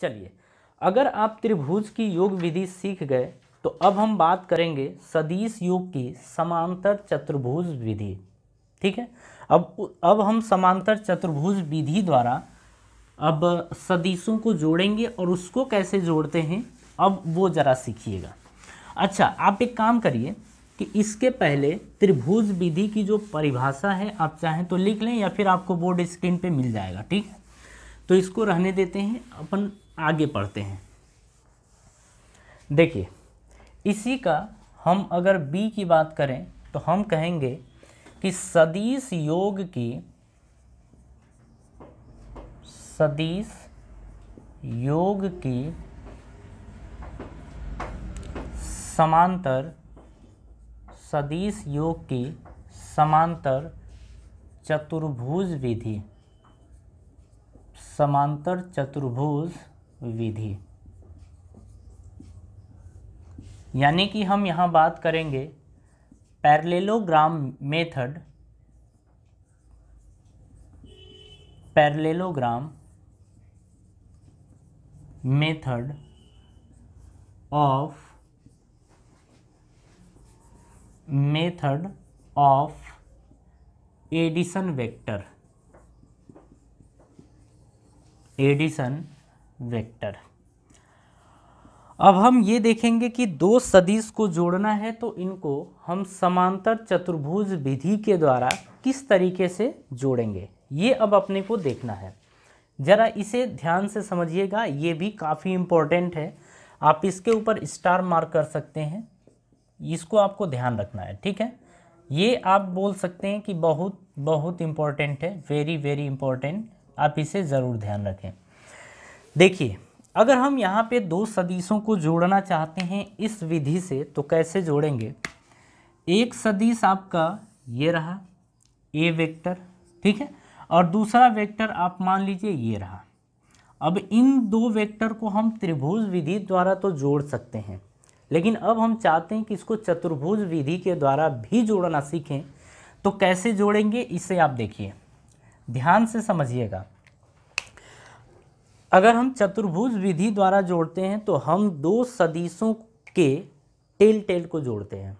चलिए, अगर आप त्रिभुज की योग विधि सीख गए तो अब हम बात करेंगे सदिश योग की समांतर चतुर्भुज विधि। ठीक है, अब हम समांतर चतुर्भुज विधि द्वारा अब सदिशों को जोड़ेंगे और उसको कैसे जोड़ते हैं अब वो ज़रा सीखिएगा। अच्छा, आप एक काम करिए कि इसके पहले त्रिभुज विधि की जो परिभाषा है आप चाहें तो लिख लें या फिर आपको बोर्ड स्क्रीन पे मिल जाएगा। ठीक है, तो इसको रहने देते हैं, अपन आगे पढ़ते हैं। देखिए, इसी का हम अगर बी की बात करें तो हम कहेंगे कि सदिश योग की समांतर चतुर्भुज विधि, यानी कि हम यहाँ बात करेंगे parallelogram method of addition vector. अब हम ये देखेंगे कि दो सदिश को जोड़ना है तो इनको हम समांतर चतुर्भुज विधि के द्वारा किस तरीके से जोड़ेंगे, ये अब अपने को देखना है। ज़रा इसे ध्यान से समझिएगा, ये भी काफ़ी इम्पोर्टेंट है। आप इसके ऊपर स्टार मार्क कर सकते हैं, इसको आपको ध्यान रखना है। ठीक है, ये आप बोल सकते हैं कि बहुत बहुत इम्पोर्टेंट है, वेरी वेरी इम्पोर्टेंट, आप इसे ज़रूर ध्यान रखें। देखिए, अगर हम यहाँ पे दो सदिशों को जोड़ना चाहते हैं इस विधि से तो कैसे जोड़ेंगे। एक सदिश आपका ये रहा ए वेक्टर, ठीक है, और दूसरा वेक्टर आप मान लीजिए ये रहा। अब इन दो वेक्टर को हम त्रिभुज विधि द्वारा तो जोड़ सकते हैं, लेकिन अब हम चाहते हैं कि इसको चतुर्भुज विधि के द्वारा भी जोड़ना सीखें। तो कैसे जोड़ेंगे इसे आप देखिए, ध्यान से समझिएगा। अगर हम चतुर्भुज विधि द्वारा जोड़ते हैं तो हम दो सदिशों के टेल को जोड़ते हैं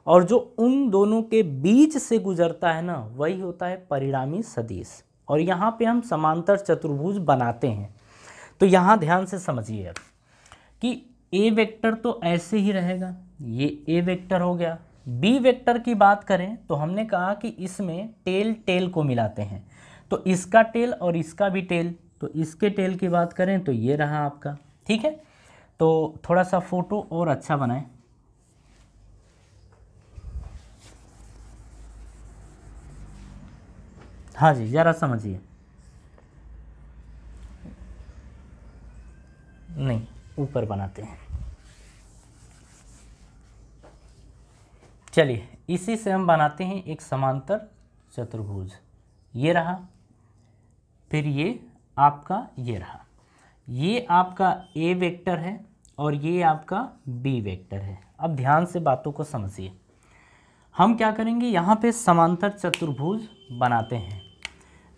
और जो उन दोनों के बीच से गुजरता है ना वही होता है परिणामी सदिश, और यहाँ पे हम समांतर चतुर्भुज बनाते हैं। तो यहाँ ध्यान से समझिए कि ए वेक्टर तो ऐसे ही रहेगा, ये ए वेक्टर हो गया। बी वेक्टर की बात करें तो हमने कहा कि इसमें टेल को मिलाते हैं, तो इसका टेल और इसका भी टेल, तो इसके टेल की बात करें तो ये रहा आपका। ठीक है, तो थोड़ा सा फोटो और अच्छा बनाएं। हाँ जी, ज़रा समझिए, नहीं ऊपर बनाते हैं। चलिए, इसी से हम बनाते हैं एक समांतर चतुर्भुज। ये रहा, फिर ये आपका ये रहा, ये आपका ए वेक्टर है और ये आपका बी वेक्टर है। अब ध्यान से बातों को समझिए, हम क्या करेंगे, यहाँ पे समांतर चतुर्भुज बनाते हैं।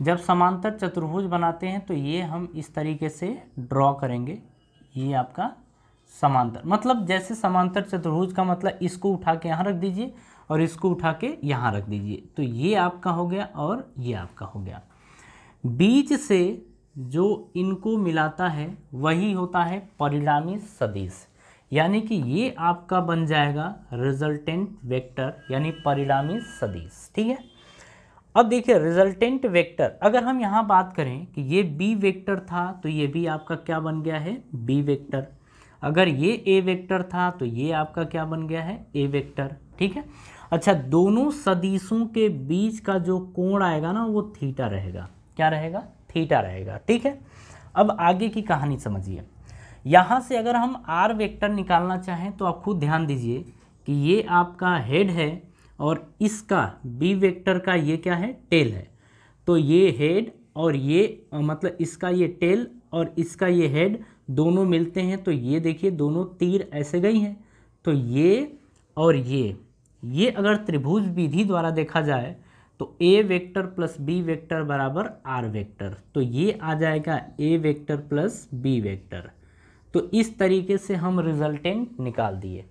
जब समांतर चतुर्भुज बनाते हैं तो ये हम इस तरीके से ड्रॉ करेंगे। ये आपका समांतर, मतलब जैसे समांतर चतुर्भुज का मतलब इसको उठा के यहाँ रख दीजिए और इसको उठा के यहाँ रख दीजिए, तो ये आपका हो गया और ये आपका हो गया। बीच से जो इनको मिलाता है वही होता है परिणामी सदिश, यानी कि ये आपका बन जाएगा रिजल्टेंट वेक्टर, यानी परिणामी सदिश। ठीक है, अब देखिए रिजल्टेंट वेक्टर, अगर हम यहाँ बात करें कि ये बी वेक्टर था तो ये भी आपका क्या बन गया है, बी वेक्टर। अगर ये ए वेक्टर था तो ये आपका क्या बन गया है, ए वेक्टर। ठीक है, अच्छा, दोनों सदिशों के बीच का जो कोण आएगा ना वो थीटा रहेगा। क्या रहेगा, थीटा रहेगा। ठीक है, अब आगे की कहानी समझिए। यहाँ से अगर हम आर वेक्टर निकालना चाहें तो आप खुद ध्यान दीजिए कि ये आपका हेड है और इसका बी वेक्टर का ये क्या है, टेल है। तो ये हेड और ये मतलब इसका ये टेल और इसका ये हेड दोनों मिलते हैं, तो ये देखिए दोनों तीर ऐसे गई हैं। तो ये और ये अगर त्रिभुज विधि द्वारा देखा जाए तो ए वेक्टर प्लस बी वेक्टर बराबर आर वेक्टर, तो ये आ जाएगा ए वेक्टर प्लस बी वेक्टर। तो इस तरीके से हम रिजल्टेंट निकाल दिए।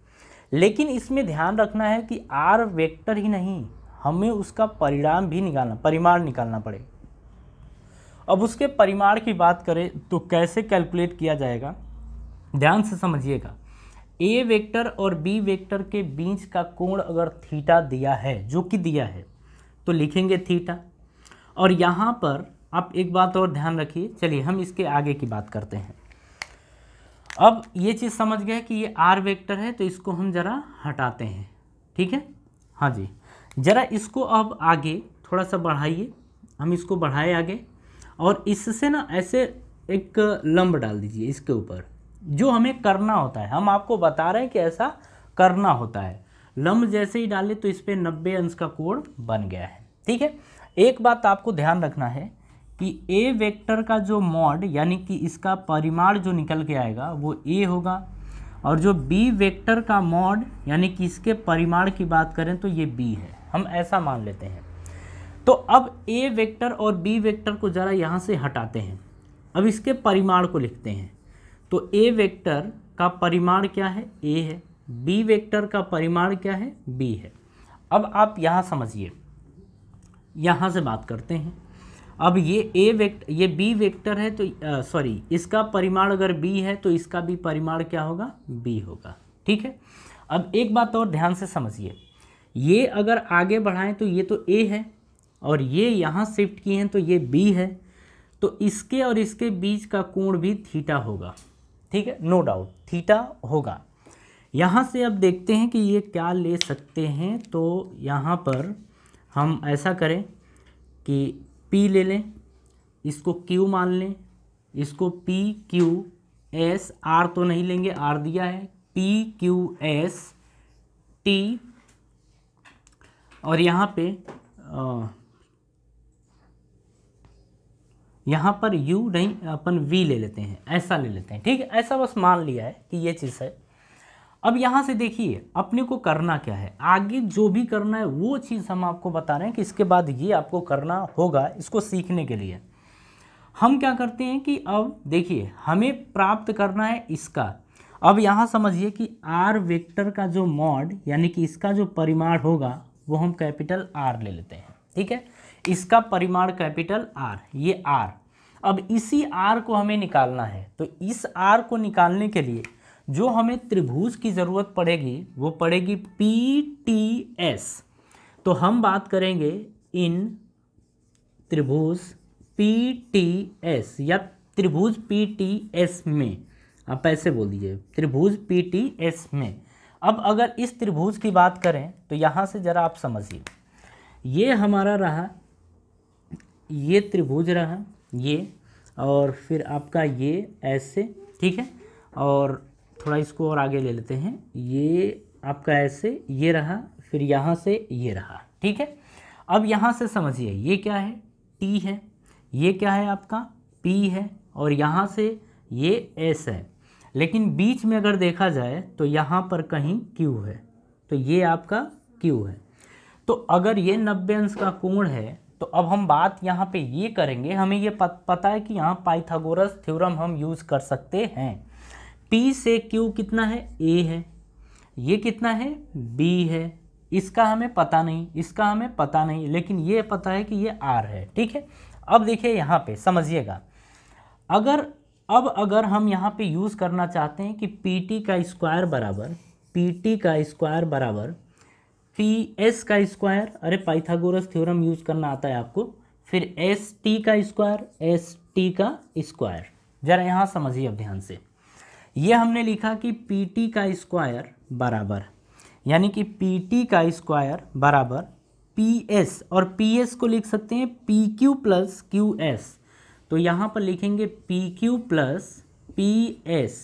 लेकिन इसमें ध्यान रखना है कि आर वेक्टर ही नहीं, हमें उसका परिमाण भी निकालना पड़ेगा। अब उसके परिमाण की बात करें तो कैसे कैलकुलेट किया जाएगा, ध्यान से समझिएगा। ए वेक्टर और बी वेक्टर के बीच का कोण अगर थीटा दिया है, जो कि दिया है, तो लिखेंगे थीटा। और यहाँ पर आप एक बात और ध्यान रखिए, चलिए हम इसके आगे की बात करते हैं। अब ये चीज़ समझ गए कि ये आर वेक्टर है, तो इसको हम ज़रा हटाते हैं, ठीक है। हाँ जी, ज़रा इसको अब आगे थोड़ा सा बढ़ाइए, हम इसको बढ़ाए आगे, और इससे ना ऐसे एक लंब डाल दीजिए इसके ऊपर, जो हमें करना होता है। हम आपको बता रहे हैं कि ऐसा करना होता है। लंब जैसे ही डाले तो इस पर 90 अंश का कोण बन गया है, ठीक है। एक बात आपको ध्यान रखना है कि ए वेक्टर का जो मॉड यानी कि इसका परिमाण जो निकल के आएगा वो ए होगा, और जो बी वेक्टर का मॉड यानी कि इसके परिमाण की बात करें तो ये बी है, हम ऐसा मान लेते हैं। तो अब ए वेक्टर और बी वेक्टर को ज़रा यहाँ से हटाते हैं, अब इसके परिमाण को लिखते हैं। तो ए वेक्टर का परिमाण क्या है, ए है, बी वेक्टर का परिमाण क्या है, बी है। अब आप यहाँ समझिए, यहाँ से बात करते हैं। अब ये बी वेक्टर है, तो सॉरी, इसका परिमाण अगर बी है तो इसका भी परिमाण क्या होगा, बी होगा, ठीक है। अब एक बात और ध्यान से समझिए, ये अगर आगे बढ़ाएं तो ये तो ए है, और ये यहाँ शिफ्ट किए हैं तो ये बी है, तो इसके और इसके बीच का कोण भी थीटा होगा, ठीक है, नो डाउट थीटा होगा। यहाँ से अब देखते हैं कि ये क्या ले सकते हैं। तो यहाँ पर हम ऐसा करें कि P ले लें, इसको Q मान लें, इसको P Q S, R तो नहीं लेंगे, R दिया है, P Q S T, और यहाँ पर U नहीं, अपन V ले लेते हैं, ऐसा ले लेते हैं, ठीक है। ऐसा बस मान लिया है कि ये चीज़ है। अब यहाँ से देखिए अपने को करना क्या है, आगे जो भी करना है वो चीज़ हम आपको बता रहे हैं कि इसके बाद ये आपको करना होगा। इसको सीखने के लिए हम क्या करते हैं कि अब देखिए हमें प्राप्त करना है इसका। अब यहाँ समझिए कि आर वेक्टर का जो मॉड यानी कि इसका जो परिमाण होगा वो हम कैपिटल आर ले लेते हैं, ठीक है। इसका परिमाण कैपिटल आर, ये आर। अब इसी आर को हमें निकालना है, तो इस आर को निकालने के लिए जो हमें त्रिभुज की ज़रूरत पड़ेगी वो पड़ेगी PTS। तो हम बात करेंगे इन त्रिभुज PTS या त्रिभुज PTS में, आप ऐसे बोल दीजिए त्रिभुज PTS में। अब अगर इस त्रिभुज की बात करें तो यहाँ से ज़रा आप समझिए, ये हमारा रहा, ये त्रिभुज रहा ये, और फिर आपका ये ऐसे, ठीक है। और थोड़ा इसको और आगे ले लेते हैं, ये आपका ऐसे ये रहा, फिर यहाँ से ये रहा, ठीक है। अब यहाँ से समझिए ये क्या है, T है, ये क्या है आपका P है, और यहाँ से ये S है। लेकिन बीच में अगर देखा जाए तो यहाँ पर कहीं Q है, तो ये आपका Q है। तो अगर ये 90 अंश का कोण है तो अब हम बात यहाँ पे ये करेंगे, हमें ये पता है कि यहाँ पाइथागोरस थ्योरम हम यूज़ कर सकते हैं। P से Q कितना है, A है, ये कितना है, B है, इसका हमें पता नहीं, इसका हमें पता नहीं, लेकिन ये पता है कि ये R है, ठीक है। अब देखिए यहाँ पे समझिएगा, अगर हम यहाँ पे यूज़ करना चाहते हैं कि PT का स्क्वायर बराबर PS का स्क्वायर, अरे पाइथागोरस थ्योरम यूज़ करना आता है आपको, फिर ST का स्क्वायर, ST का स्क्वायर। ज़रा यहाँ समझिए अब ध्यान से, ये हमने लिखा कि PT का स्क्वायर बराबर, यानी कि PT का स्क्वायर बराबर PS, और PS को लिख सकते हैं PQ प्लस QS। तो यहाँ पर लिखेंगे PQ प्लस PS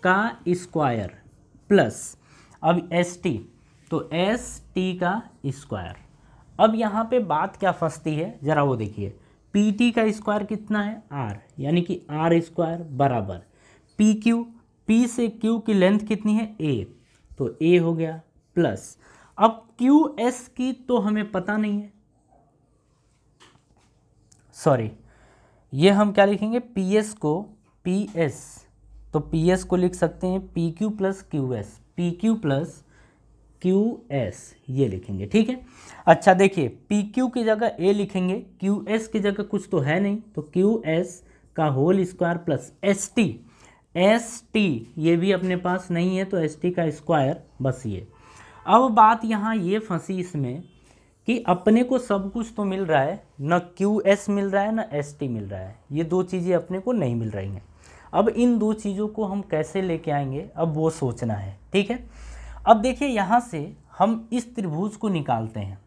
का स्क्वायर प्लस अब ST, तो ST का स्क्वायर। अब यहाँ पे बात क्या फंसती है, ज़रा वो देखिए, PT का स्क्वायर कितना है, R, यानी कि R स्क्वायर बराबर PQ, P से Q की लेंथ कितनी है, A, तो A हो गया, प्लस अब QS की तो हमें पता नहीं है, सॉरी, ये हम क्या लिखेंगे, पी एस को पी एस, तो पी एस को लिख सकते हैं P Q plus Q S, P Q plus Q S, ये लिखेंगे। ठीक है, अच्छा देखिए, पी क्यू की जगह ए लिखेंगे, क्यू एस की जगह कुछ तो है नहीं, तो क्यू एस का whole square plus S T, S T ये भी अपने पास नहीं है तो एस टी का स्क्वायर, बस ये। अब बात यहाँ ये फंसी इसमें कि अपने को सब कुछ तो मिल रहा है, न क्यू एस मिल रहा है न एस टी मिल रहा है, ये दो चीज़ें अपने को नहीं मिल रही हैं। अब इन दो चीज़ों को हम कैसे लेके आएंगे, अब वो सोचना है। ठीक है, अब देखिए यहाँ से हम इस त्रिभुज को निकालते हैं,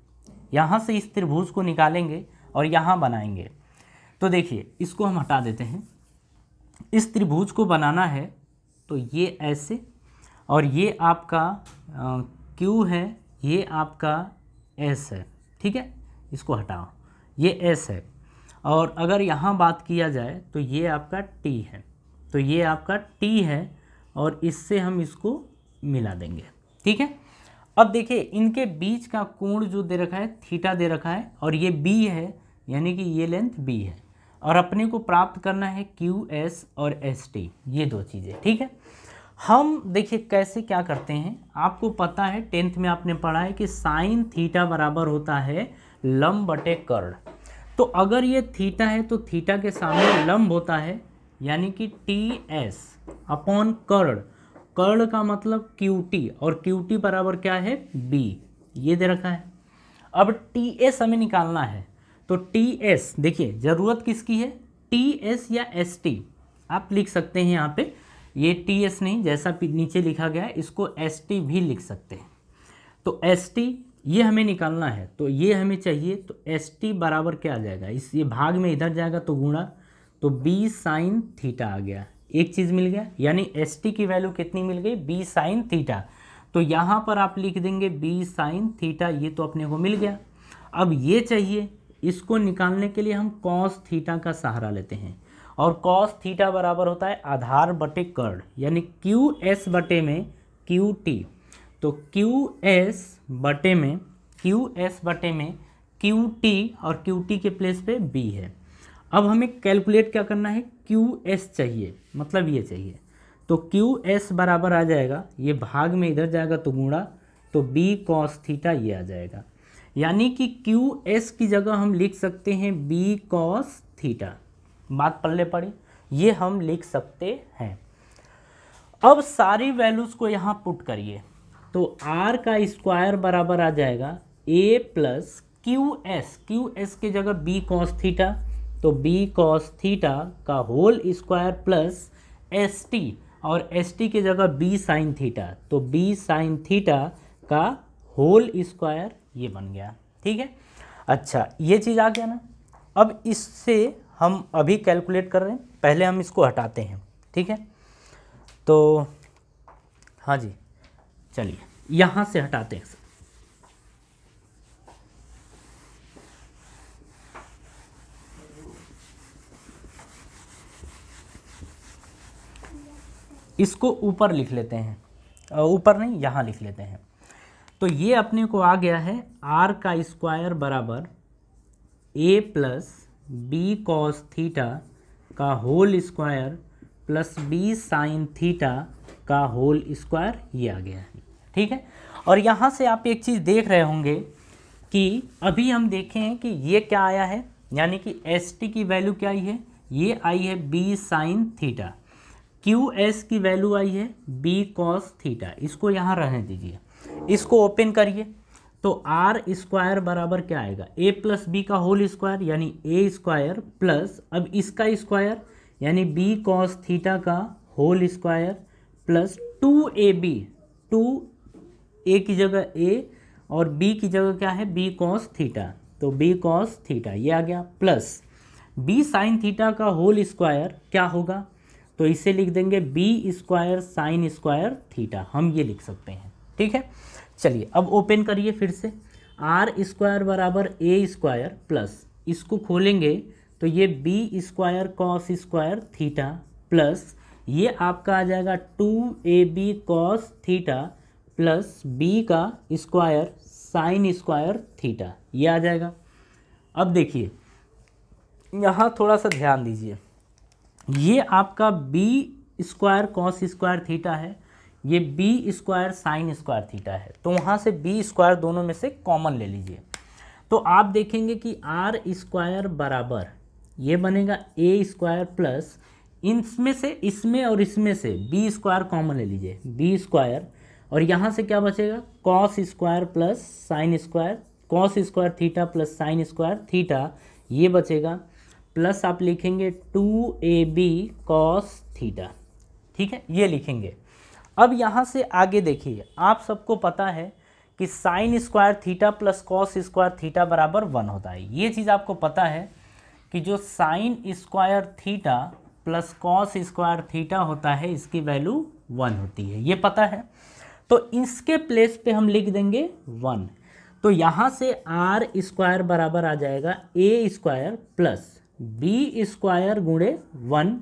यहाँ से इस त्रिभुज को निकालेंगे और यहाँ बनाएंगे। तो देखिए इसको हम हटा देते हैं, इस त्रिभुज को बनाना है तो ये ऐसे, और ये आपका Q है, ये आपका S है। ठीक है, इसको हटाओ, ये S है, और अगर यहाँ बात किया जाए तो ये आपका T है, तो ये आपका T है, और इससे हम इसको मिला देंगे। ठीक है, अब देखिए इनके बीच का कोण जो दे रखा है थीटा दे रखा है, और ये B है, यानी कि ये लेंथ B है, और अपने को प्राप्त करना है QS और ST, ये दो चीज़ें। ठीक है, हम देखिए कैसे क्या करते हैं, आपको पता है 10th में आपने पढ़ा है कि साइन थीटा बराबर होता है लंब बटे कर्ण। तो अगर ये थीटा है तो थीटा के सामने लंब होता है, यानी कि TS अपॉन कर्ण, कर्ण का मतलब QT, और QT बराबर क्या है B, ये दे रखा है। अब TS हमें निकालना है, तो TS देखिए ज़रूरत किसकी है, TS या ST आप लिख सकते हैं यहाँ पे, ये TS नहीं, जैसा नीचे लिखा गया है इसको ST भी लिख सकते हैं। तो ST ये हमें निकालना है, तो ये हमें चाहिए, तो ST बराबर क्या आ जाएगा, इस ये भाग में इधर जाएगा तो गुणा, तो B साइन थीटा आ गया, एक चीज़ मिल गया, यानी ST की वैल्यू कितनी मिल गई, B साइन थीटा। तो यहाँ पर आप लिख देंगे B साइन थीटा, ये तो अपने को मिल गया। अब ये चाहिए, इसको निकालने के लिए हम कॉस थीटा का सहारा लेते हैं, और कॉस थीटा बराबर होता है आधार बटे कर्ण, यानी QS बटे में QT, तो QS बटे में QT, और QT के प्लेस पे B है। अब हमें कैलकुलेट क्या करना है, QS चाहिए, मतलब ये चाहिए, तो QS बराबर आ जाएगा, ये भाग में इधर जाएगा तो गुणा, तो B cos थीटा ये आ जाएगा, यानी कि QS की जगह हम लिख सकते हैं B cos थीटा। बात पल्ले पड़ी, ये हम लिख सकते हैं। अब सारी वैल्यूज़ को यहाँ पुट करिए, तो R का स्क्वायर बराबर आ जाएगा A प्लस QS की जगह B cos थीटा, तो B cos थीटा का होल स्क्वायर प्लस ST, और ST की जगह B साइन थीटा, तो B साइन थीटा का होल स्क्वायर, ये बन गया। ठीक है, अच्छा ये चीज़ आ गया ना। अब इससे हम अभी कैलकुलेट कर रहे हैं, पहले हम इसको हटाते हैं। ठीक है, तो हाँ जी, चलिए यहाँ से हटाते हैं। इसको ऊपर लिख लेते हैं, ऊपर नहीं यहाँ लिख लेते हैं। तो ये अपने को आ गया है R का स्क्वायर बराबर A plus B cos theta का whole square plus B sine theta का होल स्क्वायर, ये आ गया है। ठीक है, और यहाँ से आप एक चीज़ देख रहे होंगे कि अभी हम देखें कि ये क्या आया है, यानी कि ST की वैल्यू क्या आई है, ये आई है B साइन थीटा, QS की वैल्यू आई है B cos थीटा। इसको यहाँ रहने दीजिए, इसको ओपन करिए, तो R स्क्वायर बराबर क्या आएगा, A प्लस बी का होल स्क्वायर, यानी A स्क्वायर प्लस अब इसका स्क्वायर, यानी B cos थीटा का whole square plus 2AB, 2A की जगह A और B की जगह क्या है B cos थीटा, तो B cos थीटा ये आ गया, प्लस B साइन थीटा का होल स्क्वायर क्या होगा, तो इसे लिख देंगे B square sine square theta, हम ये लिख सकते हैं। ठीक है, चलिए अब ओपन करिए फिर से, R स्क्वायर बराबर A स्क्वायर प्लस इसको खोलेंगे तो ये B square cos square theta plus ये आपका आ जाएगा 2AB cos theta plus B का स्क्वायर साइन स्क्वायर थीटा, ये आ जाएगा। अब देखिए यहाँ थोड़ा सा ध्यान दीजिए, ये आपका B square cos square theta है, ये B square sine square theta है, तो वहाँ से बी स्क्वायर दोनों में से कॉमन ले लीजिए। तो आप देखेंगे कि आर स्क्वायर बराबर ये बनेगा ए स्क्वायर प्लस इनमें से इसमें और इसमें से बी स्क्वायर कॉमन ले लीजिए, बी स्क्वायर, और यहाँ से क्या बचेगा cos square plus sine square, cos square theta plus sign square theta, ये बचेगा, प्लस आप लिखेंगे 2ab कॉस थीटा। ठीक है, ये लिखेंगे। अब यहाँ से आगे देखिए, आप सबको पता है कि sign square theta plus cos square theta बराबर 1 होता है। ये चीज़ आपको पता है कि जो sign square theta plus cos square theta होता है इसकी वैल्यू 1 होती है, ये पता है। तो इसके प्लेस पे हम लिख देंगे 1। तो यहाँ से आर स्क्वायर बराबर आ जाएगा ए स्क्वायर प्लस बी स्क्वायर गुणे 1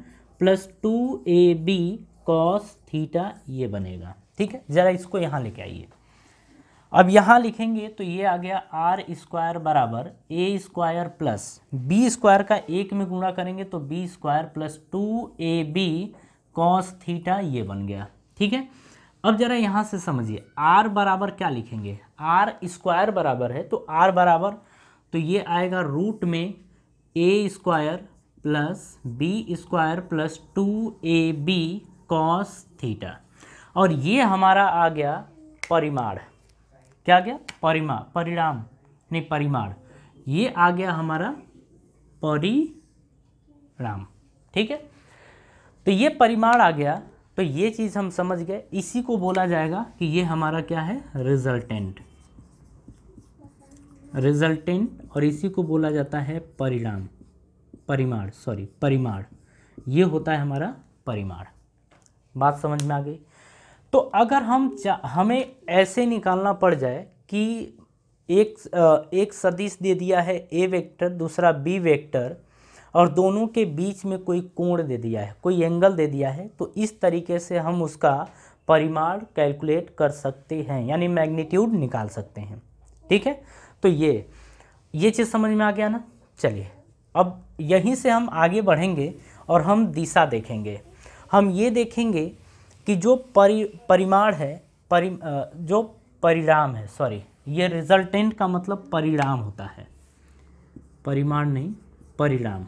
प्लस 2ab कॉस थीटा, ये बनेगा। ठीक है, ज़रा इसको यहाँ लेके आइए। अब यहाँ लिखेंगे तो ये आ गया आर स्क्वायर बराबर A square plus B square का 1 में गुणा करेंगे तो B square plus 2ab cos theta, ये बन गया। ठीक है, अब जरा यहाँ से समझिए, आर बराबर क्या लिखेंगे, आर स्क्वायर बराबर है तो आर बराबर तो ये आएगा रूट में A square plus B square plus 2ab cos theta, और ये हमारा आ गया परिमाण। क्या आ गया, परिणाम नहीं परिमाण, ये आ गया हमारा परिणाम। ठीक है, तो ये परिमाण आ गया, तो ये चीज़ हम समझ गए। इसी को बोला जाएगा कि ये हमारा क्या है, रिजल्टेंट, और इसी को बोला जाता है परिमाण, ये होता है हमारा परिमाण। बात समझ में आ गई। तो अगर हमें ऐसे निकालना पड़ जाए कि एक सदिश दे दिया है ए वेक्टर, दूसरा बी वेक्टर, और दोनों के बीच में कोई कोण दे दिया है, कोई एंगल दे दिया है, तो इस तरीके से हम उसका परिमाण कैलकुलेट कर सकते हैं, यानी मैग्नीट्यूड निकाल सकते हैं। ठीक है, तो ये चीज़ समझ में आ गया ना। चलिए, अब यहीं से हम आगे बढ़ेंगे और हम दिशा देखेंगे। हम ये देखेंगे कि जो परिमाण है, जो परिणाम है, ये रिजल्टेंट का मतलब परिणाम होता है, परिमाण नहीं परिणाम,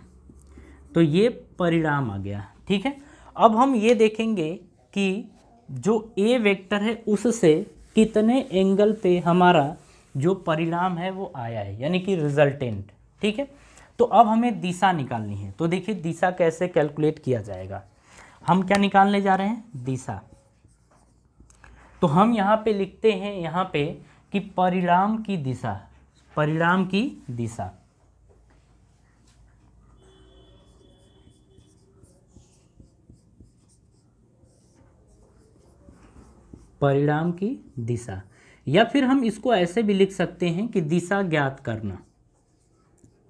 तो ये परिणाम आ गया। ठीक है, अब हम ये देखेंगे कि जो ए वेक्टर है उससे कितने एंगल पे हमारा जो परिणाम है वो आया है, यानी कि रिजल्टेंट। ठीक है, तो अब हमें दिशा निकालनी है। तो देखिए दिशा कैसे कैलकुलेट किया जाएगा। हम क्या निकालने जा रहे हैं, दिशा। तो हम यहाँ पे लिखते हैं यहाँ पे कि परिणाम की दिशा, परिणाम की दिशा, परिणाम की दिशा, या फिर हम इसको ऐसे भी लिख सकते हैं कि दिशा ज्ञात करना,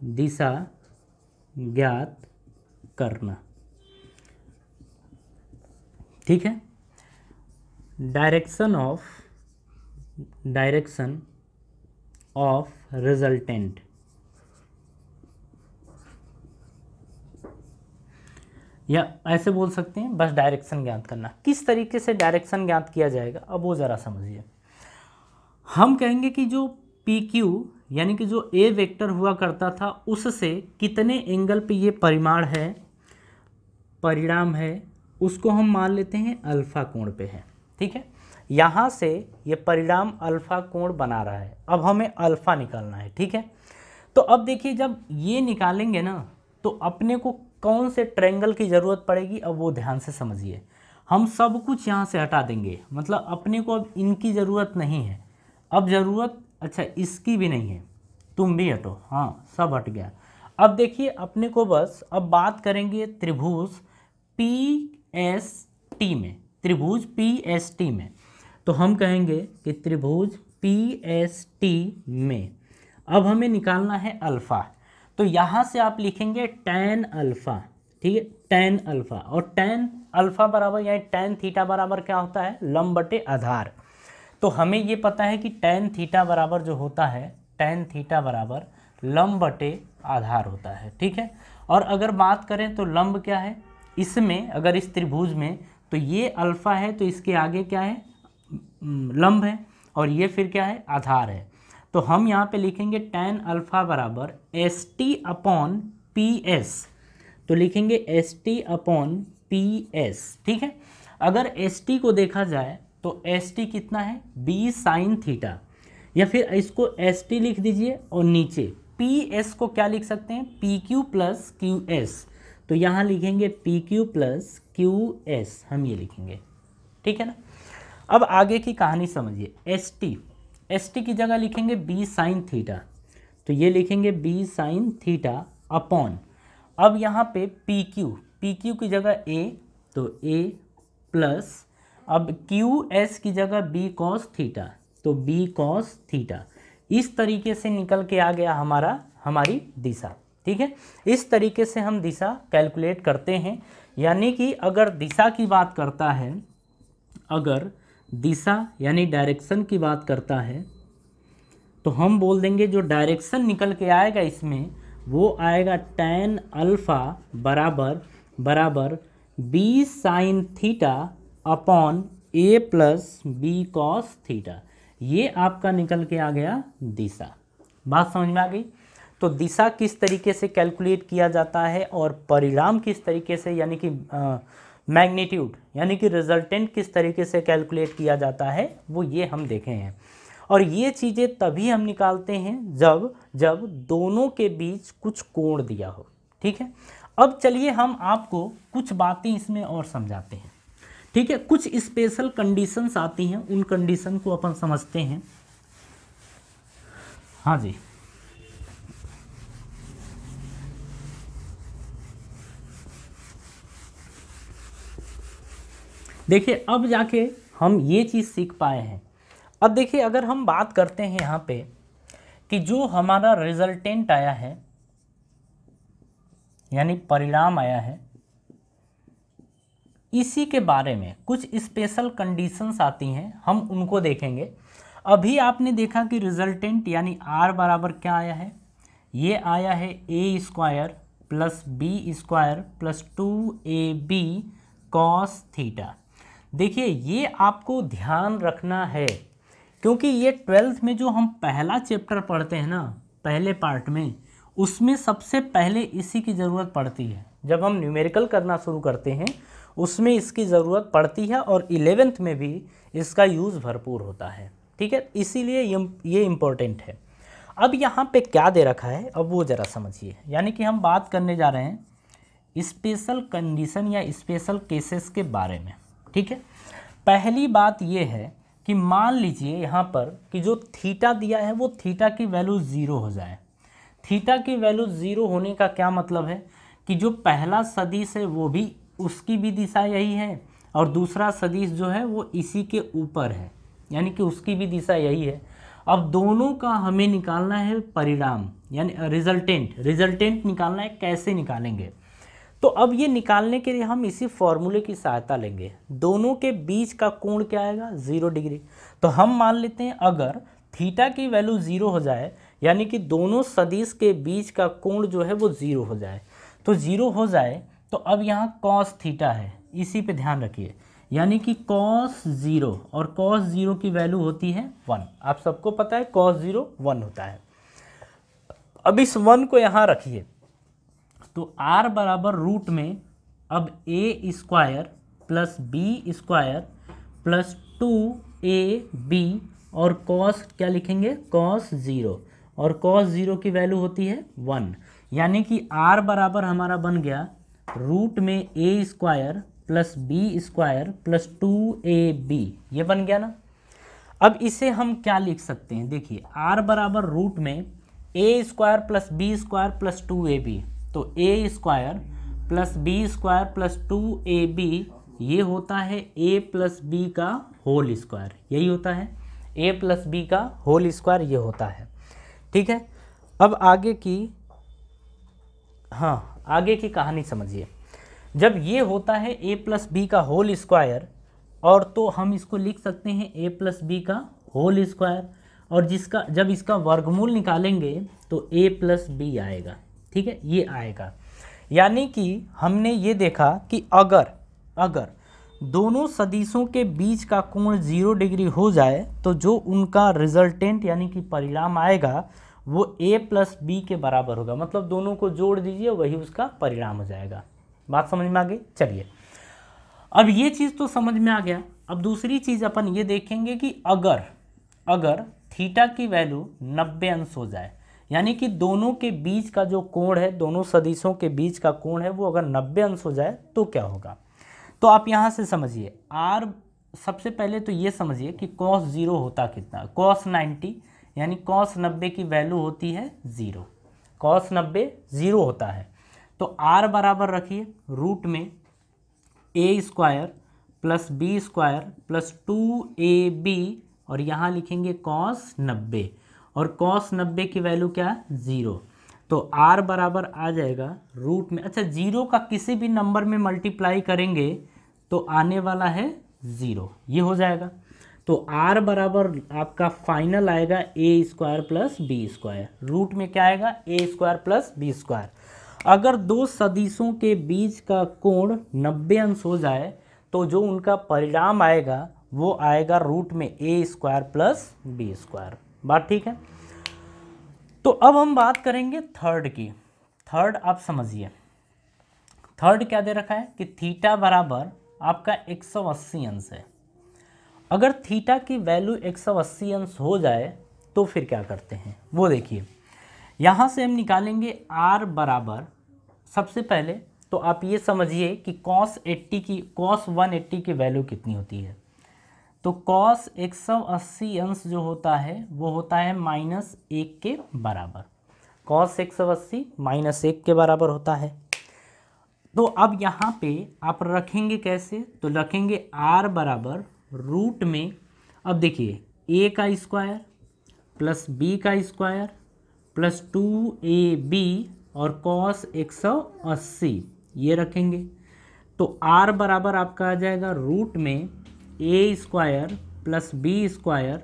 दिशा ज्ञात करना। ठीक है, डायरेक्शन ऑफ रिजल्टेंट, या ऐसे बोल सकते हैं बस डायरेक्शन ज्ञात करना। किस तरीके से डायरेक्शन ज्ञात किया जाएगा, अब वो ज़रा समझिए। हम कहेंगे कि जो PQ यानी कि जो ए वेक्टर हुआ करता था उससे कितने एंगल पे ये परिणाम है, उसको हम मान लेते हैं अल्फा कोण पे है। ठीक है, यहाँ से ये परिणाम अल्फा कोण बना रहा है, अब हमें अल्फा निकालना है। ठीक है, तो अब देखिए जब ये निकालेंगे ना तो अपने को कौन से ट्रायंगल की ज़रूरत पड़ेगी, अब वो ध्यान से समझिए। हम सब कुछ यहाँ से हटा देंगे, मतलब अपने को अब इनकी ज़रूरत नहीं है, अब ज़रूरत अच्छा इसकी भी नहीं है, तुम भी हटो, हाँ सब हट गया। अब देखिए अपने को बस अब बात करेंगे त्रिभुज PST में, त्रिभुज PST में। तो हम कहेंगे कि त्रिभुज PST में अब हमें निकालना है अल्फ़ा। तो यहाँ से आप लिखेंगे tan अल्फ़ा। ठीक है, tan अल्फ़ा, और tan अल्फ़ा बराबर यानी tan थीटा बराबर क्या होता है, लंब बटे आधार। तो हमें ये पता है कि tan थीटा बराबर जो होता है, tan थीटा बराबर लंब बटे आधार होता है। ठीक है, और अगर बात करें तो लंब क्या है इसमें, अगर इस त्रिभुज में, तो ये अल्फा है तो इसके आगे क्या है, लंब है, और ये फिर क्या है, आधार है। तो हम यहाँ पे लिखेंगे tan अल्फा बराबर ST अपॉन PS, तो लिखेंगे ST अपॉन PS, ठीक है। अगर ST को देखा जाए तो ST कितना है, B साइन थीटा, या फिर इसको ST लिख दीजिए और नीचे PS को क्या लिख सकते हैं, PQ प्लस QS, तो यहाँ लिखेंगे PQ प्लस QS, हम ये लिखेंगे, ठीक है ना। अब आगे की कहानी समझिए, ST की जगह लिखेंगे B साइन थीटा, तो ये लिखेंगे B साइन थीटा अपॉन, अब यहाँ पे PQ की जगह A, तो A प्लस, अब QS की जगह B कॉस थीटा, तो B कॉस थीटा। इस तरीके से निकल के आ गया हमारी दिशा, ठीक है। इस तरीके से हम दिशा कैलकुलेट करते हैं, यानी कि अगर दिशा की बात करता है, अगर दिशा यानी डायरेक्शन की बात करता है, तो हम बोल देंगे जो डायरेक्शन निकल के आएगा इसमें वो आएगा tan अल्फ़ा बराबर B sine theta upon A plus B cos theta. ये आपका निकल के आ गया दिशा। बात समझ में आ गई। तो दिशा किस तरीके से कैलकुलेट किया जाता है और परिणाम किस तरीके से, यानी कि मैग्नीट्यूड यानी कि रिजल्टेंट किस तरीके से कैलकुलेट किया जाता है, वो ये हम देखे हैं। और ये चीज़ें तभी हम निकालते हैं जब दोनों के बीच कुछ कोण दिया हो, ठीक है। अब चलिए हम आपको कुछ बातें इसमें और समझाते हैं, ठीक है। कुछ स्पेशल कंडीशंस आती हैं, उन कंडीशन को अपन समझते हैं। हाँ जी, देखिए अब जाके हम ये चीज़ सीख पाए हैं। अब देखिए अगर हम बात करते हैं यहाँ पे कि जो हमारा रिजल्टेंट आया है यानी परिणाम आया है, इसी के बारे में कुछ स्पेशल कंडीशंस आती हैं, हम उनको देखेंगे। अभी आपने देखा कि रिजल्टेंट यानी R बराबर क्या आया है, ये आया है A square plus B square plus 2AB cos theta. देखिए ये आपको ध्यान रखना है, क्योंकि ये 12th में जो हम पहला चैप्टर पढ़ते हैं ना, पहले पार्ट में, उसमें सबसे पहले इसी की ज़रूरत पड़ती है। जब हम न्यूमेरिकल करना शुरू करते हैं उसमें इसकी ज़रूरत पड़ती है, और 11th में भी इसका यूज़ भरपूर होता है, ठीक है। इसीलिए ये इम्पोर्टेंट है। अब यहाँ पे क्या दे रखा है, अब वो ज़रा समझिए। यानी कि हम बात करने जा रहे हैं स्पेशल कंडीशन या स्पेशल केसेस के बारे में, ठीक है। पहली बात ये है कि मान लीजिए यहाँ पर कि जो थीटा दिया है वो थीटा की वैल्यू 0 हो जाए। थीटा की वैल्यू 0 होने का क्या मतलब है कि जो पहला सदिश है वो भी, उसकी भी दिशा यही है, और दूसरा सदिश जो है वो इसी के ऊपर है, यानी कि उसकी भी दिशा यही है। अब दोनों का हमें निकालना है परिणाम यानी रिजल्टेंट निकालना है। कैसे निकालेंगे, तो अब ये निकालने के लिए हम इसी फॉर्मूले की सहायता लेंगे। दोनों के बीच का कोण क्या आएगा, 0 डिग्री। तो हम मान लेते हैं अगर थीटा की वैल्यू 0 हो जाए, यानी कि दोनों सदिश के बीच का कोण जो है वो 0 हो जाए, तो 0 हो जाए तो अब यहाँ कॉस थीटा है, इसी पे ध्यान रखिए। यानी कि कॉस 0, और कॉस 0 की वैल्यू होती है 1। आप सबको पता है कॉस 0 1 होता है। अब इस 1 को यहाँ रखिए, तो R बराबर रूट में अब A square plus B square plus 2AB, और कॉस क्या लिखेंगे, कॉस 0, और कॉस 0 की वैल्यू होती है 1। यानी कि R बराबर हमारा बन गया रूट में A square plus B square plus 2AB, ये बन गया ना। अब इसे हम क्या लिख सकते हैं, देखिए R बराबर रूट में A square plus B square plus 2AB, तो A square plus B square plus 2AB ये होता है A प्लस B का होल स्क्वायर, यही होता है A प्लस B का होल स्क्वायर, ये होता है, ठीक है। अब आगे की कहानी समझिए। जब ये होता है A प्लस बी का होल स्क्वायर, और तो हम इसको लिख सकते हैं A प्लस बी का होल स्क्वायर, और जब इसका वर्गमूल निकालेंगे तो A प्लस बी आएगा, ठीक है, ये आएगा। यानी कि हमने ये देखा कि अगर दोनों सदिशों के बीच का कोण 0 डिग्री हो जाए तो जो उनका रिजल्टेंट यानी कि परिणाम आएगा वो a प्लस बी के बराबर होगा। मतलब दोनों को जोड़ दीजिए, वही उसका परिणाम हो जाएगा। बात समझ में आ गई? चलिए, अब ये चीज़ तो समझ में आ गया। अब दूसरी चीज़ अपन ये देखेंगे कि अगर थीटा की वैल्यू 90 अंश हो जाए, यानी कि दोनों के बीच का जो कोण है, दोनों सदिशों के बीच का कोण है, वो अगर 90 अंश हो जाए तो क्या होगा। तो आप यहाँ से समझिए r, सबसे पहले तो ये समझिए कि cos 0 होता कितना, cos 90, यानी cos 90 की वैल्यू होती है 0, cos 90 0 होता है। तो r बराबर रखिए रूट में a square plus B square plus 2ab, और यहाँ लिखेंगे cos 90, और cos 90 की वैल्यू क्या है 0। तो r बराबर आ जाएगा रूट में, अच्छा 0 का किसी भी नंबर में मल्टीप्लाई करेंगे तो आने वाला है 0, ये हो जाएगा। तो r बराबर आपका फाइनल आएगा a square plus B square, root में क्या आएगा a square plus B square. अगर दो सदिशों के बीच का कोण 90 अंश हो जाए तो जो उनका परिणाम आएगा वो आएगा रूट में a square plus B square. बात ठीक है? तो अब हम बात करेंगे थर्ड की। थर्ड आप समझिए, थर्ड क्या दे रखा है कि थीटा बराबर आपका 180 अंश है। अगर थीटा की वैल्यू 180 अंश हो जाए तो फिर क्या करते हैं वो देखिए। यहाँ से हम निकालेंगे r बराबर, सबसे पहले तो आप ये समझिए कि cos 180 की वैल्यू कितनी होती है। तो cos 180 अंश जो होता है वो होता है -1 के बराबर, cos 180 -1 के बराबर होता है। तो अब यहाँ पे आप रखेंगे कैसे, तो रखेंगे r बराबर रूट में, अब देखिए a का स्क्वायर प्लस b का स्क्वायर प्लस 2ab और cos 180 ये रखेंगे। तो r बराबर आपका आ जाएगा रूट में a square plus b square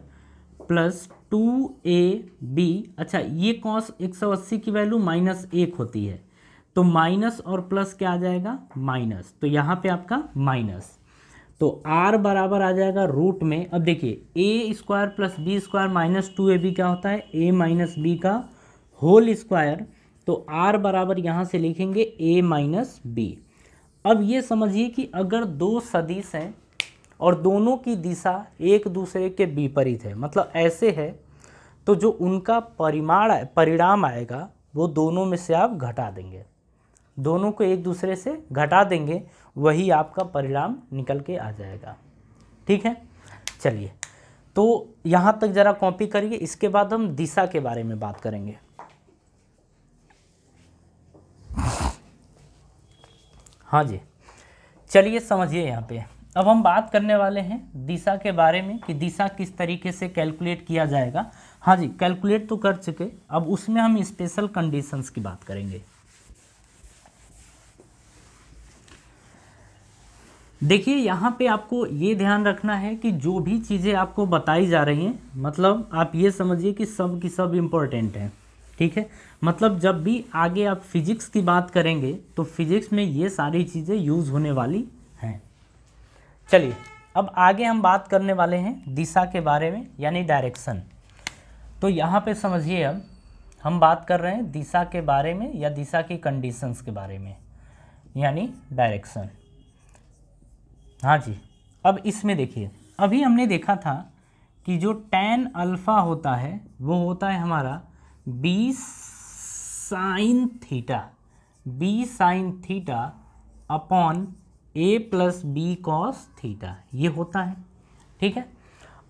plus 2ab। अच्छा, ये cos 180 की वैल्यू -1 होती है, तो माइनस और प्लस क्या आ जाएगा माइनस, तो यहाँ पे आपका माइनस। तो r बराबर आ जाएगा रूट में, अब देखिए a square plus B square minus 2ab क्या होता है a माइनस बी का होल स्क्वायर। तो r बराबर यहाँ से लिखेंगे a माइनस बी। अब ये समझिए कि अगर दो सदिश हैं और दोनों की दिशा एक दूसरे के विपरीत है, मतलब ऐसे है, तो जो उनका परिणाम आएगा वो दोनों में से आप घटा देंगे, दोनों को एक दूसरे से घटा देंगे, वही आपका परिणाम निकल के आ जाएगा। ठीक है, चलिए तो यहाँ तक ज़रा कॉपी करिए, इसके बाद हम दिशा के बारे में बात करेंगे। हाँ जी, चलिए समझिए यहाँ पे अब हम बात करने वाले हैं दिशा के बारे में कि दिशा किस तरीके से कैलकुलेट किया जाएगा। हाँ जी, कैलकुलेट तो कर चुके, अब उसमें हम स्पेशल कंडीशंस की बात करेंगे। देखिए यहाँ पे आपको ये ध्यान रखना है कि जो भी चीज़ें आपको बताई जा रही हैं, मतलब आप ये समझिए कि सब की सब इम्पोर्टेंट हैं। ठीक है, मतलब जब भी आगे आप फिजिक्स की बात करेंगे तो फिजिक्स में ये सारी चीज़ें यूज़ होने वाली हैं। चलिए अब आगे हम बात करने वाले हैं दिशा के बारे में, यानी डायरेक्शन। तो यहाँ पे समझिए अब हम बात कर रहे हैं दिशा के बारे में या दिशा की कंडीशंस के बारे में, यानी डायरेक्शन। हाँ जी, अब इसमें देखिए अभी हमने देखा था कि जो tan अल्फ़ा होता है वो होता है हमारा b sin theta upon a plus B cos theta, ये होता है। ठीक है,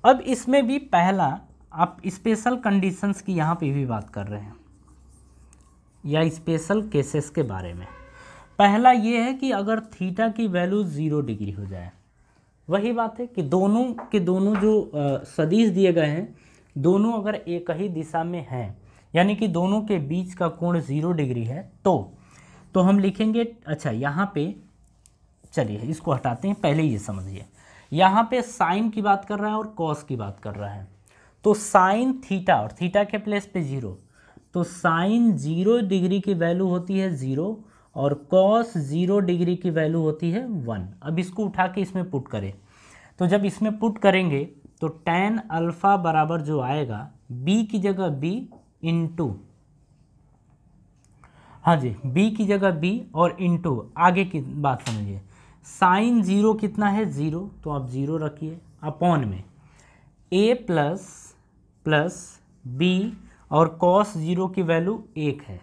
अब इसमें भी पहला आप स्पेशल कंडीशंस की यहाँ पे भी बात कर रहे हैं या स्पेशल केसेस के बारे में। पहला ये है कि अगर थीटा की वैल्यू 0 डिग्री हो जाए, वही बात है कि दोनों के दोनों जो सदिश दिए गए हैं दोनों अगर एक ही दिशा में हैं, यानी कि दोनों के बीच का कोण 0 डिग्री है, तो हम लिखेंगे, अच्छा यहाँ पे चलिए इसको हटाते हैं, पहले ये समझिए यहाँ पे साइन की बात कर रहा है और कॉस की बात कर रहा है। तो साइन थीटा और थीटा के प्लेस पे 0, तो साइन 0 डिग्री की वैल्यू होती है 0 और कॉस 0 डिग्री की वैल्यू होती है 1। अब इसको उठा के इसमें पुट करें, तो जब इसमें पुट करेंगे तो tan अल्फ़ा बराबर जो आएगा b की जगह b इंटू, हाँ जी b की जगह b और इंटू, आगे की बात समझिए, साइन 0 कितना है 0, तो आप 0 रखिए, अपॉन में a प्लस b और कॉस 0 की वैल्यू 1 है।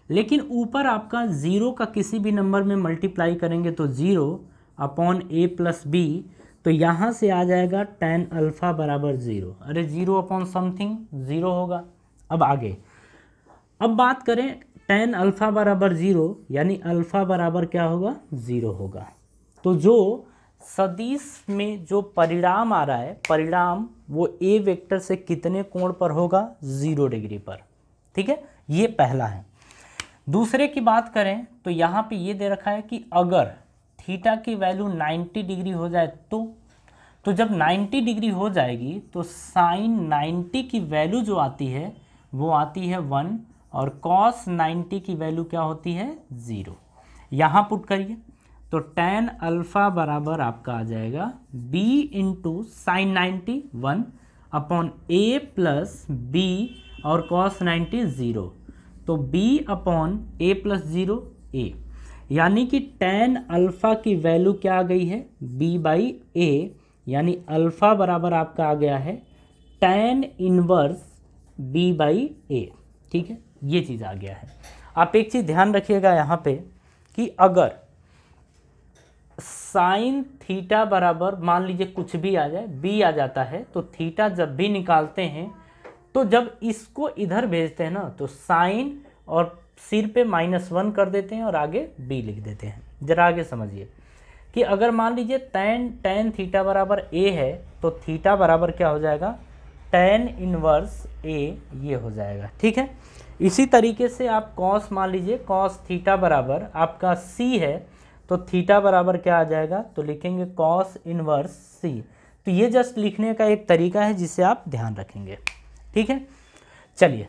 लेकिन ऊपर आपका 0 का किसी भी नंबर में मल्टीप्लाई करेंगे तो 0 अपॉन a प्लस b, तो यहाँ से आ जाएगा tan अल्फ़ा बराबर 0। अरे 0 अपॉन समथिंग 0 होगा। अब आगे, अब बात करें tan अल्फ़ा बराबर 0, यानी अल्फ़ा बराबर क्या होगा 0 होगा। तो जो सदिश में जो परिणाम आ रहा है, परिणाम वो ए वेक्टर से कितने कोण पर होगा 0 डिग्री पर। ठीक है, ये पहला है। दूसरे की बात करें तो यहाँ पे ये दे रखा है कि अगर थीटा की वैल्यू 90 डिग्री हो जाए तो जब 90 डिग्री हो जाएगी तो साइन 90 की वैल्यू जो आती है वो आती है 1 और कॉस 90 की वैल्यू क्या होती है 0। यहाँ पुट करिए तो tan अल्फ़ा बराबर आपका आ जाएगा b into sine 90 1 upon a plus b और कॉस 90 0, तो b upon a plus 0 a, यानी कि tan अल्फ़ा की वैल्यू क्या आ गई है b बाई a, यानी अल्फ़ा बराबर आपका आ गया है tan inverse b by a। ठीक है, ये चीज़ आ गया है। आप एक चीज़ ध्यान रखिएगा यहाँ पे कि अगर साइन थीटा बराबर मान लीजिए कुछ भी आ जाए, b आ जाता है, तो थीटा जब भी निकालते हैं तो जब इसको इधर भेजते हैं ना तो साइन और सिर पे -1 कर देते हैं और आगे b लिख देते हैं। जरा आगे समझिए कि अगर मान लीजिए tan थीटा बराबर a है तो थीटा बराबर क्या हो जाएगा tan इनवर्स a, ये हो जाएगा। ठीक है, इसी तरीके से आप कॉस मान लीजिए कॉस थीटा बराबर आपका c है तो थीटा बराबर क्या आ जाएगा, तो लिखेंगे कॉस इनवर्स c। तो ये जस्ट लिखने का एक तरीका है जिसे आप ध्यान रखेंगे। ठीक है, चलिए,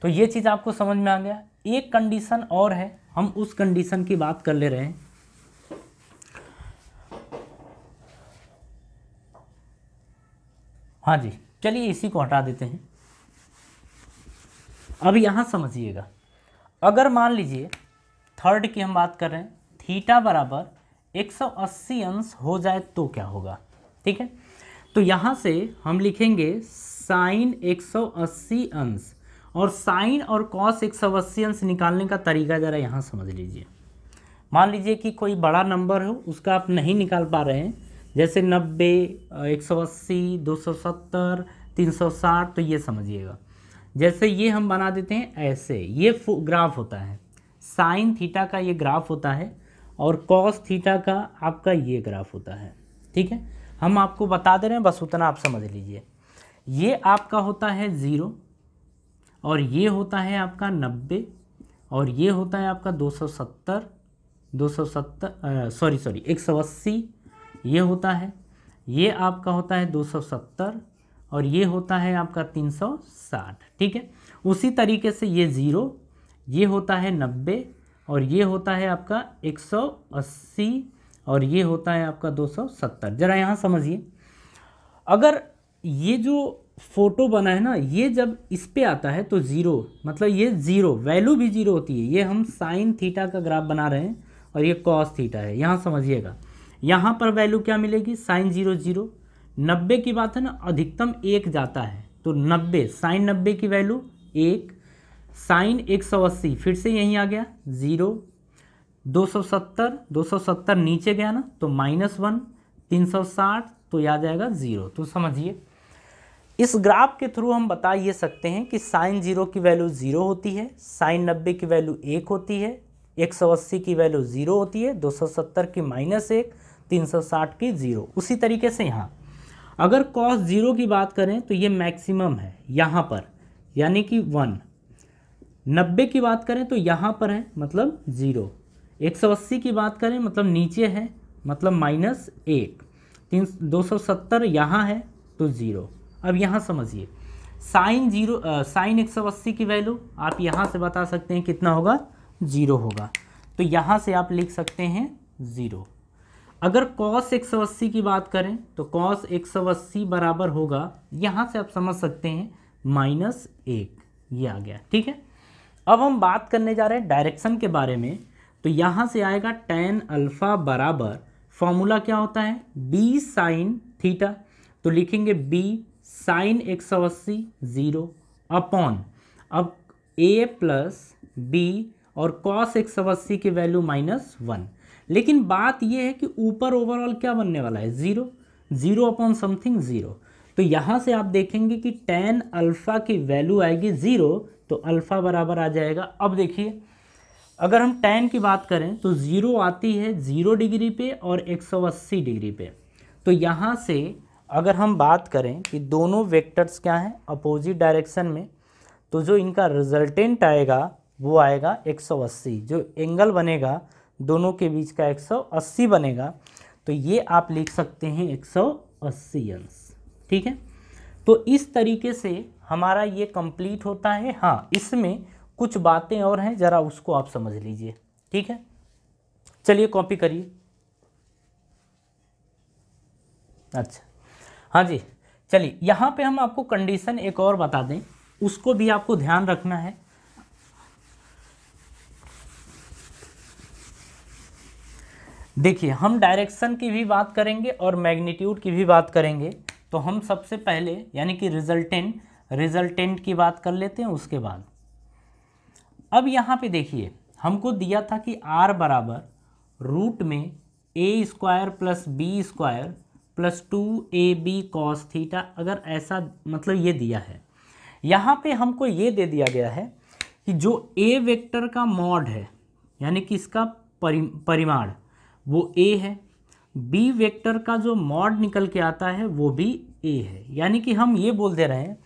तो ये चीज़ आपको समझ में आ गया। एक कंडीशन और है, हम उस कंडीशन की बात कर ले रहे हैं। हाँ जी, चलिए इसी को हटा देते हैं। अब यहाँ समझिएगा, अगर मान लीजिए थर्ड की हम बात कर रहे हैं, थीटा बराबर 180 अंश हो जाए तो क्या होगा। ठीक है, तो यहाँ से हम लिखेंगे साइन 180 अंश, और साइन और कॉस 180 अंश निकालने का तरीका ज़रा यहाँ समझ लीजिए। मान लीजिए कि कोई बड़ा नंबर हो, उसका आप नहीं निकाल पा रहे हैं, जैसे 90, 180, 270, 360, तो ये समझिएगा जैसे ये हम बना देते हैं ऐसे, ये ग्राफ होता है, साइन थीटा का ये ग्राफ होता है और कॉस थीटा का आपका ये ग्राफ होता है। ठीक है, हम आपको बता दे रहे हैं, बस उतना आप समझ लीजिए। ये आपका होता है 0 और ये होता है आपका 90 और ये होता है आपका 180, ये होता है, ये आपका होता है 270 और ये होता है आपका 360। ठीक है, उसी तरीके से ये 0, ये होता है 90 और ये होता है आपका 180 और ये होता है आपका 270। ज़रा यहाँ समझिए, अगर ये जो फोटो बना है ना, ये जब इस पे आता है तो 0, मतलब ये 0 वैल्यू भी 0 होती है। ये हम साइन थीटा का ग्राफ बना रहे हैं और ये कॉस थीटा है। यहाँ समझिएगा, यहाँ पर वैल्यू क्या मिलेगी, साइन 0 0। 90 की बात है ना, अधिकतम 1 जाता है, तो 90 साइन 90 की वैल्यू 1, साइन 180 फिर से यहीं आ गया 0, 270 नीचे गया ना तो -1, 360 तो याद जाएगा 0। तो समझिए, इस ग्राफ के थ्रू हम बता ये सकते हैं कि साइन 0 की वैल्यू 0 होती है, साइन 90 की वैल्यू 1 होती है, 180 की वैल्यू 0 होती है, 270 की -1, 360 की 0। उसी तरीके से यहाँ अगर cos 0 की बात करें तो ये मैक्सिमम है यहाँ पर, यानी कि 1। 90 की बात करें तो यहाँ पर है, मतलब 0। 180 की बात करें मतलब नीचे है, मतलब -1। 270 यहाँ है तो 0। अब यहाँ समझिए, साइन 180 की वैल्यू आप यहाँ से बता सकते हैं कितना होगा, 0 होगा। तो यहाँ से आप लिख सकते हैं 0। अगर cos 180 की बात करें तो cos 180 बराबर होगा, यहाँ से आप समझ सकते हैं -1, ये आ गया। ठीक है, अब हम बात करने जा रहे हैं डायरेक्शन के बारे में। तो यहाँ से आएगा tan अल्फ़ा बराबर, फॉर्मूला क्या होता है, b sin थीटा। तो लिखेंगे b sin 180 0 अपॉन, अब a प्लस b और cos 180 की वैल्यू -1। लेकिन बात यह है कि ऊपर ओवरऑल क्या बनने वाला है, 0 अपॉन समथिंग 0। तो यहाँ से आप देखेंगे कि tan अल्फ़ा की वैल्यू आएगी 0, तो अल्फ़ा बराबर आ जाएगा। अब देखिए, अगर हम tan की बात करें तो 0 आती है 0 डिग्री पे और 180 डिग्री पे। तो यहाँ से अगर हम बात करें कि दोनों वेक्टर्स क्या हैं, अपोजिट डायरेक्शन में, तो जो इनका रिजल्टेंट आएगा वो आएगा 180। जो एंगल बनेगा दोनों के बीच का 180 बनेगा। तो ये आप लिख सकते हैं 180 अंश। ठीक है, तो इस तरीके से हमारा ये कंप्लीट होता है। हाँ, इसमें कुछ बातें और हैं, ज़रा उसको आप समझ लीजिए। ठीक है, चलिए कॉपी करिए। अच्छा, हाँ जी, चलिए यहाँ पे हम आपको कंडीशन एक और बता दें, उसको भी आपको ध्यान रखना है। देखिए, हम डायरेक्शन की भी बात करेंगे और मैग्नीट्यूड की भी बात करेंगे। तो हम सबसे पहले यानी कि रिजल्टेंट की बात कर लेते हैं, उसके बाद अब यहाँ पे देखिए, हमको दिया था कि r बराबर रूट में a² plus b² plus 2ab cos theta. अगर ऐसा मतलब ये दिया है, यहाँ पे हमको ये दे दिया गया है कि जो a वेक्टर का मॉड है यानी कि इसका परिमाण वो a है, b वेक्टर का जो मॉड निकल के आता है वो भी a है। यानी कि हम ये बोल दे रहे हैं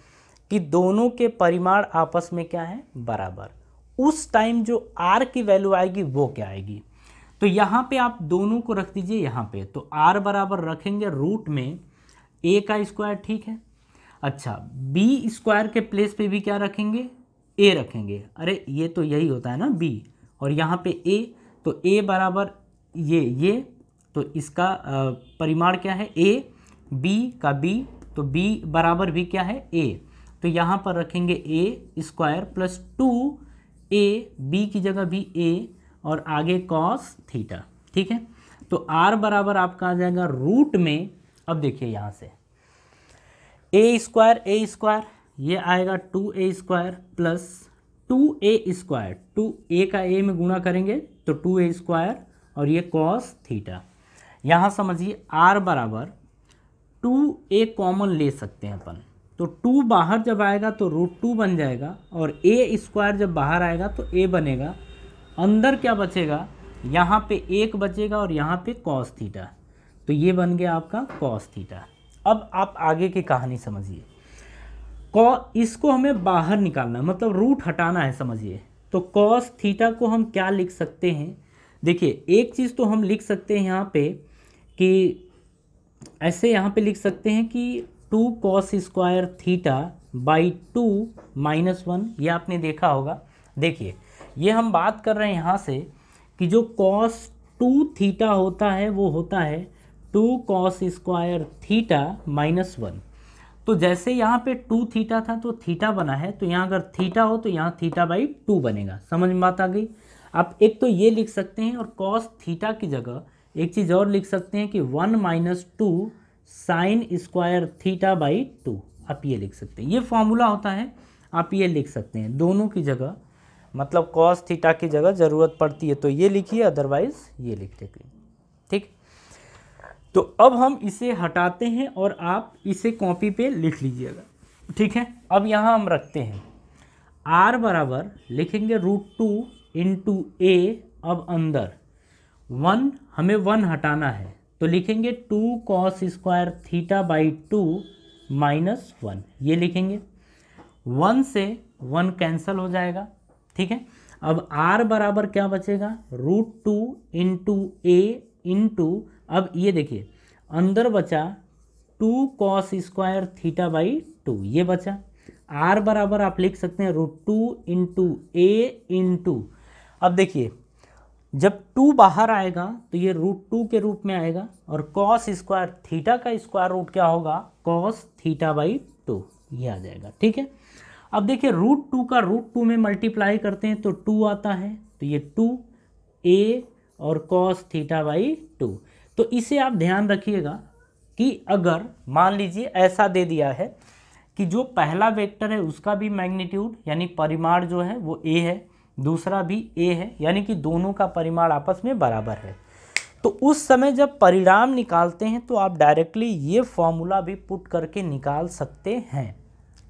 कि दोनों के परिमाण आपस में क्या है, बराबर। उस टाइम जो r की वैल्यू आएगी वो क्या आएगी, तो यहाँ पे आप दोनों को रख दीजिए यहाँ पे। तो r बराबर रखेंगे रूट में a का स्क्वायर। ठीक है, अच्छा, b² के प्लेस पे भी क्या रखेंगे, a रखेंगे। अरे ये तो यही होता है ना b, और यहाँ पे a, तो a बराबर ये तो इसका परिमाण क्या है, a, b का b, तो b बराबर भी क्या है, a। तो यहाँ पर रखेंगे a² प्लस 2a, b की जगह भी a और आगे cos थीटा। ठीक है, तो r बराबर आपका आ जाएगा रूट में, अब देखिए यहाँ से a² ये आएगा 2a² प्लस 2a², 2a का a में गुणा करेंगे तो 2a² और ये cos थीटा। यहाँ समझिए r बराबर 2a कॉमन ले सकते हैं अपन, तो 2 बाहर जब आएगा तो √2 बन जाएगा, और a² जब बाहर आएगा तो a बनेगा। अंदर क्या बचेगा, यहाँ पे 1 बचेगा और यहाँ पे cos थीटा, तो ये बन गया आपका cos थीटा। अब आप आगे की कहानी समझिए, इसको हमें बाहर निकालना, मतलब रूट हटाना है, समझिए। तो cos थीटा को हम क्या लिख सकते हैं, देखिए एक चीज़ तो हम लिख सकते हैं यहाँ पे कि ऐसे यहाँ पे लिख सकते हैं कि 2 cos² थीटा बाई 2 -1, ये आपने देखा होगा। देखिए, ये हम बात कर रहे हैं यहाँ से कि जो cos 2 थीटा होता है वो होता है 2 cos² थीटा -1। तो जैसे यहाँ पे 2 थीटा था तो थीटा बना है, तो यहाँ अगर थीटा हो तो यहाँ थीटा बाई 2 बनेगा। समझ में बात आ गई। आप एक तो ये लिख सकते हैं, और cos थीटा की जगह एक चीज़ और लिख सकते हैं कि 1 - 2 sin² थीटा बाई 2, आप ये लिख सकते हैं। ये फॉर्मूला होता है, आप ये लिख सकते हैं दोनों की जगह, मतलब cos थीटा की जगह ज़रूरत पड़ती है तो ये लिखिए, अदरवाइज़ ये लिख देंगे। ठीक, तो अब हम इसे हटाते हैं और आप इसे कॉपी पे लिख लीजिएगा। ठीक है, अब यहाँ हम रखते हैं r बराबर लिखेंगे √2 इंटू a। अब अंदर 1, हमें 1 हटाना है तो लिखेंगे 2 cos² थीटा बाई 2 -1, ये लिखेंगे। 1 से 1 कैंसिल हो जाएगा। ठीक है, अब r बराबर क्या बचेगा, √2 इंटू a इंटू, अब ये देखिए अंदर बचा 2 cos² थीटा बाई 2, ये बचा। r बराबर आप लिख सकते हैं √2 इंटू a इंटू, अब देखिए जब 2 बाहर आएगा तो ये √2 के रूप में आएगा, और कॉस स्क्वायर थीटा का स्क्वायर रूट क्या होगा, कॉस थीटा बाई 2, ये आ जाएगा। ठीक है, अब देखिए √2 का √2 में मल्टीप्लाई करते हैं तो 2 आता है, तो ये 2a और कॉस थीटा बाई 2। तो इसे आप ध्यान रखिएगा कि अगर मान लीजिए ऐसा दे दिया है कि जो पहला वेक्टर है उसका भी मैग्नीट्यूड यानी परिमाण जो है वो a है, दूसरा भी a है, यानी कि दोनों का परिमाण आपस में बराबर है, तो उस समय जब परिणाम निकालते हैं तो आप डायरेक्टली ये फॉर्मूला भी पुट करके निकाल सकते हैं।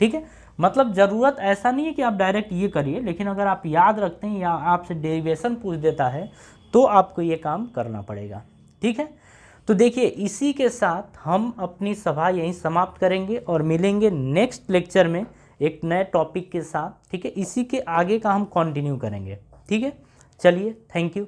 ठीक है, मतलब ज़रूरत ऐसा नहीं है कि आप डायरेक्ट ये करिए, लेकिन अगर आप याद रखते हैं या आपसे डेरिवेशन पूछ देता है तो आपको ये काम करना पड़ेगा। ठीक है, तो देखिए इसी के साथ हम अपनी सभा यहीं समाप्त करेंगे और मिलेंगे नेक्स्ट लेक्चर में एक नए टॉपिक के साथ। ठीक है, इसी के आगे का हम कंटिन्यू करेंगे। ठीक है, चलिए, थैंक यू।